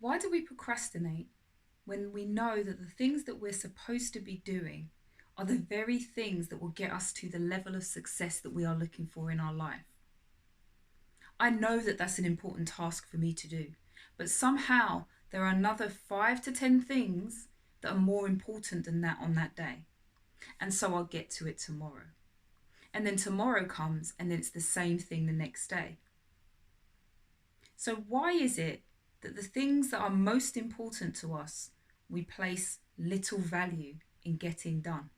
Why do we procrastinate when we know that the things that we're supposed to be doing are the very things that will get us to the level of success that we are looking for in our life? I know that that's an important task for me to do, but somehow there are another 5 to 10 things that are more important than that on that day. And so I'll get to it tomorrow. And then tomorrow comes and then it's the same thing the next day. So, why is it that the things that are most important to us, we place little value in getting done?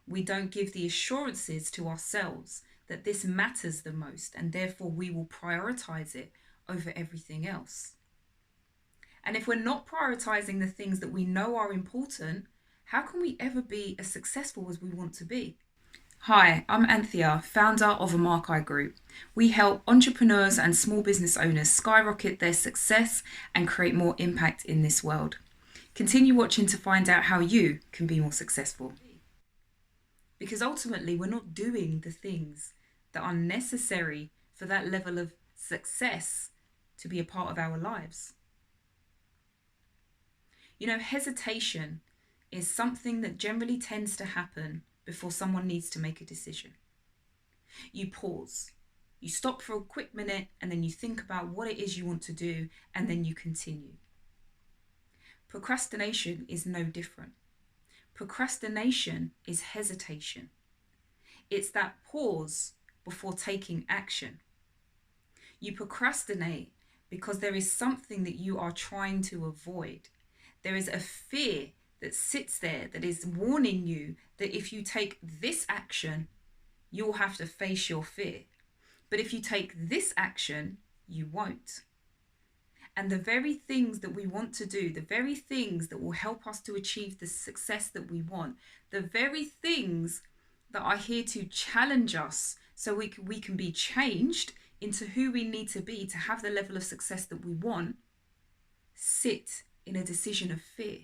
We don't give the assurances to ourselves that this matters the most, and therefore we will prioritize it over everything else. And if we're not prioritizing the things that we know are important, how can we ever be as successful as we want to be? Hi, I'm Anthea, founder of Amarkai Group. We help entrepreneurs and small business owners skyrocket their success and create more impact in this world. Continue watching to find out how you can be more successful. Because ultimately, we're not doing the things that are necessary for that level of success to be a part of our lives. You know, hesitation is something that generally tends to happen before someone needs to make a decision. You pause, you stop for a quick minute, and then you think about what it is you want to do, and then you continue. Procrastination is no different. Procrastination is hesitation. It's that pause before taking action. You procrastinate because there is something that you are trying to avoid. There is a fear that sits there that is warning you that if you take this action, you'll have to face your fear. But if you take this action, you won't. And the very things that we want to do, the very things that will help us to achieve the success that we want, the very things that are here to challenge us so we can be changed into who we need to be to have the level of success that we want, sit in a decision of fear.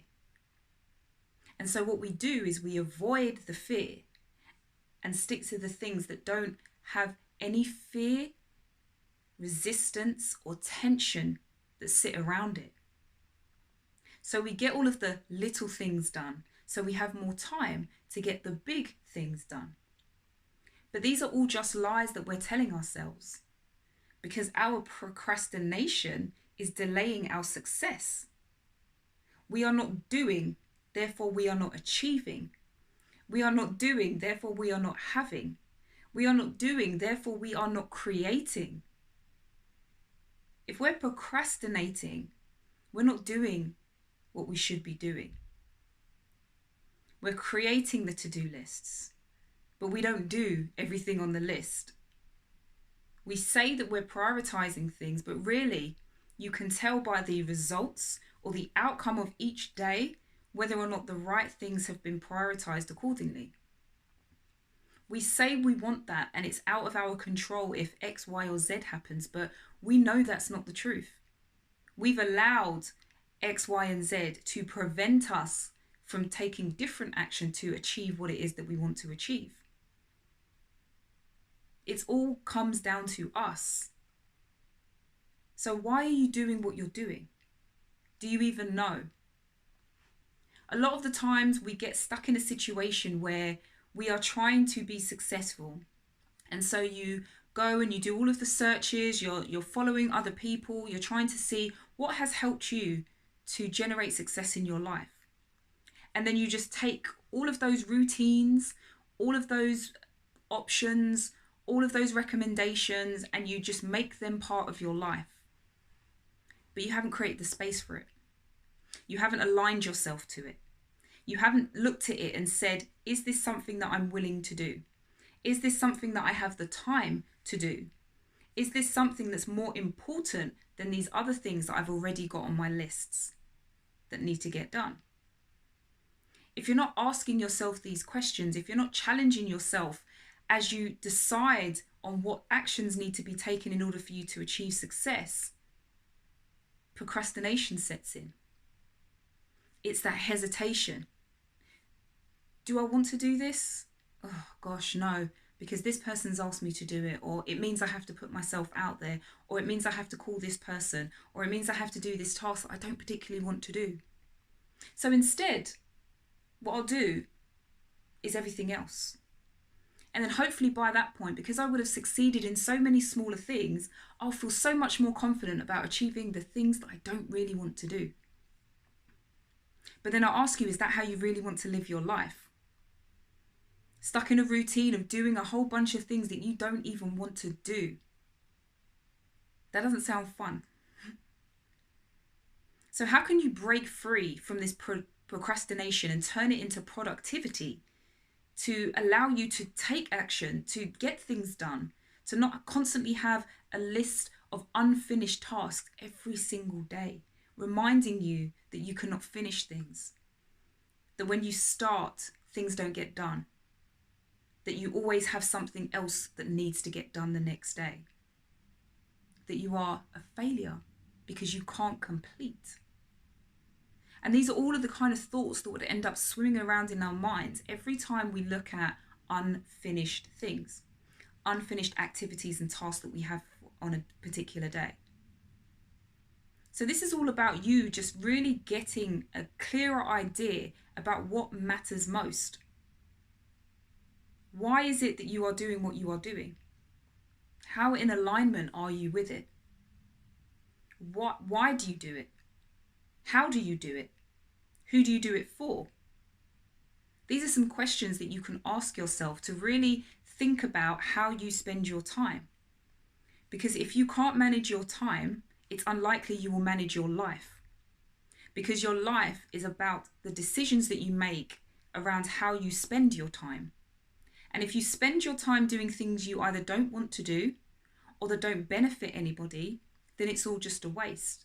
And so what we do is we avoid the fear and stick to the things that don't have any fear, resistance, or tension that sit around it. So we get all of the little things done, so we have more time to get the big things done. But these are all just lies that we're telling ourselves, because our procrastination is delaying our success. We are not doing, therefore we are not achieving. We are not doing, therefore we are not having. We are not doing, therefore we are not creating. If we're procrastinating, we're not doing what we should be doing. We're creating the to-do lists, but we don't do everything on the list. We say that we're prioritizing things, but really, you can tell by the results or the outcome of each day whether or not the right things have been prioritized accordingly. We say we want that and it's out of our control if X, Y, or Z happens, but we know that's not the truth. We've allowed X, Y, and Z to prevent us from taking different action to achieve what it is that we want to achieve. It all comes down to us. So why are you doing what you're doing? Do you even know? A lot of the times we get stuck in a situation where we are trying to be successful. And so you go and you do all of the searches, you're following other people, you're trying to see what has helped you to generate success in your life. And then you just take all of those routines, all of those options, all of those recommendations, and you just make them part of your life. But you haven't created the space for it. You haven't aligned yourself to it. You haven't looked at it and said, is this something that I'm willing to do? Is this something that I have the time to do? Is this something that's more important than these other things that I've already got on my lists that need to get done? If you're not asking yourself these questions, if you're not challenging yourself as you decide on what actions need to be taken in order for you to achieve success, procrastination sets in. It's that hesitation. Do I want to do this? Oh gosh, no. because this person's asked me to do it, or it means I have to put myself out there, or it means I have to call this person, or it means I have to do this task that I don't particularly want to do. So instead, what I'll do is everything else. And then hopefully by that point, because I would have succeeded in so many smaller things, I'll feel so much more confident about achieving the things that I don't really want to do. But then I'll ask you, is that how you really want to live your life? Stuck in a routine of doing a whole bunch of things that you don't even want to do. That doesn't sound fun. So how can you break free from this procrastination and turn it into productivity to allow you to take action, to get things done, to not constantly have a list of unfinished tasks every single day, reminding you that you cannot finish things, that when you start, things don't get done, that you always have something else that needs to get done the next day, that you are a failure because you can't complete. And these are all of the kind of thoughts that would end up swimming around in our minds every time we look at unfinished things, unfinished activities and tasks that we have on a particular day. So this is all about you just really getting a clearer idea about what matters most. Why is it that you are doing what you are doing? How in alignment are you with it? Why do you do it? How do you do it? Who do you do it for? These are some questions that you can ask yourself to really think about how you spend your time. Because if you can't manage your time, it's unlikely you will manage your life. Because your life is about the decisions that you make around how you spend your time. And if you spend your time doing things you either don't want to do or that don't benefit anybody, then it's all just a waste.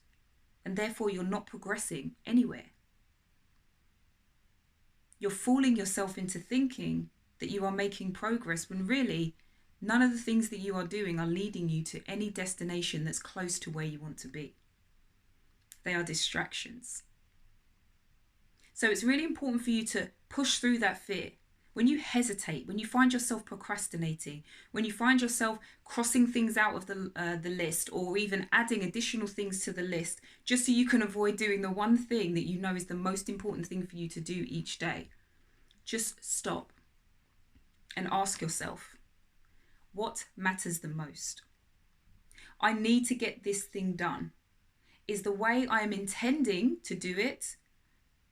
And therefore you're not progressing anywhere. You're fooling yourself into thinking that you are making progress when really none of the things that you are doing are leading you to any destination that's close to where you want to be. They are distractions. So it's really important for you to push through that fear. When you hesitate, when you find yourself procrastinating, when you find yourself crossing things out of the list or even adding additional things to the list just so you can avoid doing the one thing that you know is the most important thing for you to do each day, just stop and ask yourself, what matters the most? I need to get this thing done. Is the way I am intending to do it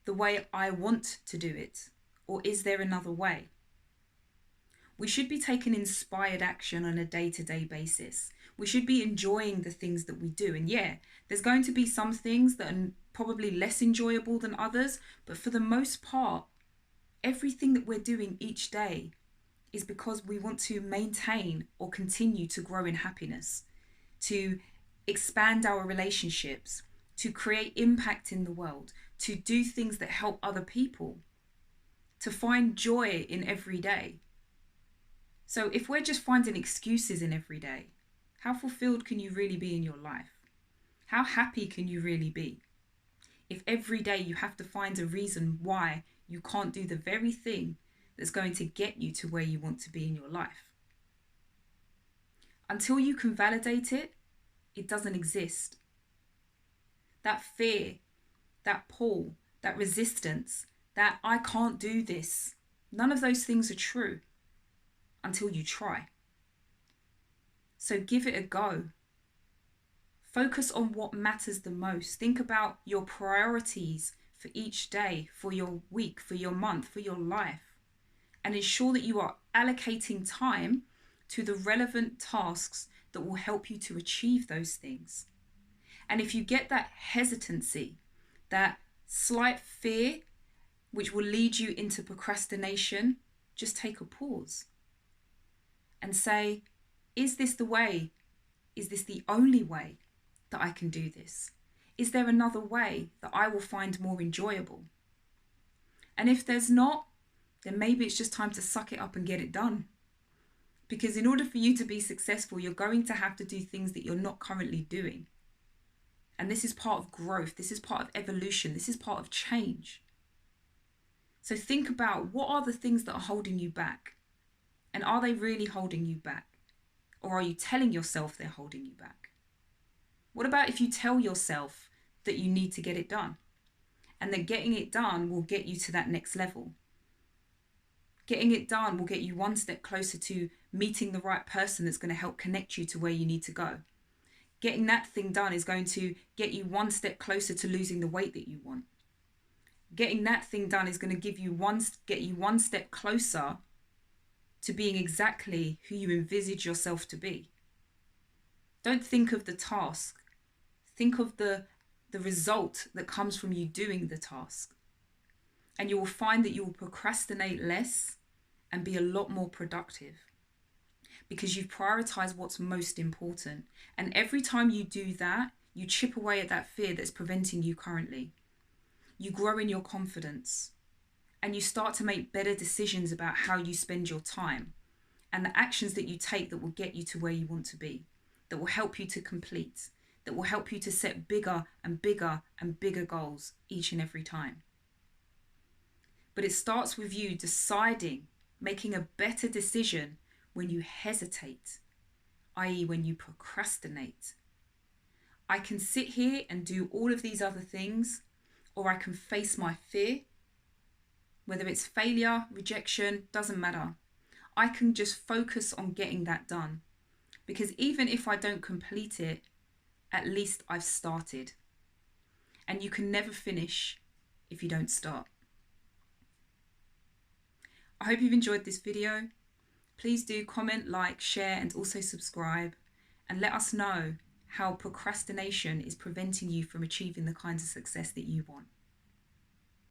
the way I want to do it? Or is there another way? We should be taking inspired action on a day-to-day basis. We should be enjoying the things that we do. And yeah, there's going to be some things that are probably less enjoyable than others, but for the most part, everything that we're doing each day is because we want to maintain or continue to grow in happiness, to expand our relationships, to create impact in the world, to do things that help other people, to find joy in every day. So if we're just finding excuses in every day, how fulfilled can you really be in your life? How happy can you really be? If every day you have to find a reason why you can't do the very thing that's going to get you to where you want to be in your life. Until you can validate it, it doesn't exist. That fear, that pull, that resistance, that I can't do this, none of those things are true until you try. So give it a go. Focus on what matters the most. Think about your priorities for each day, for your week, for your month, for your life, and ensure that you are allocating time to the relevant tasks that will help you to achieve those things. And if you get that hesitancy, that slight fear, which will lead you into procrastination, just take a pause and say, is this the way? Is this the only way that I can do this? Is there another way that I will find more enjoyable? And if there's not, then maybe it's just time to suck it up and get it done. Because in order for you to be successful, you're going to have to do things that you're not currently doing. And this is part of growth. This is part of evolution. This is part of change. So think about, what are the things that are holding you back? And are they really holding you back? Or are you telling yourself they're holding you back? What about if you tell yourself that you need to get it done and that getting it done will get you to that next level? Getting it done will get you one step closer to meeting the right person that's going to help connect you to where you need to go. Getting that thing done is going to get you one step closer to losing the weight that you want. Getting that thing done is going to get you one step closer to being exactly who you envisage yourself to be. Don't think of the task. Think of the result that comes from you doing the task. And you will find that you will procrastinate less and be a lot more productive because you've prioritized what's most important. And every time you do that, you chip away at that fear that's preventing you currently. You grow in your confidence and you start to make better decisions about how you spend your time and the actions that you take that will get you to where you want to be, that will help you to complete, that will help you to set bigger and bigger and bigger goals each and every time. But it starts with you deciding, making a better decision when you hesitate, i.e. when you procrastinate. I can sit here and do all of these other things, or I can face my fear. Whether it's failure, rejection, doesn't matter. I can just focus on getting that done. Because even if I don't complete it, at least I've started. And you can never finish if you don't start. I hope you've enjoyed this video. Please do comment, like, share, and also subscribe. And let us know how procrastination is preventing you from achieving the kinds of success that you want.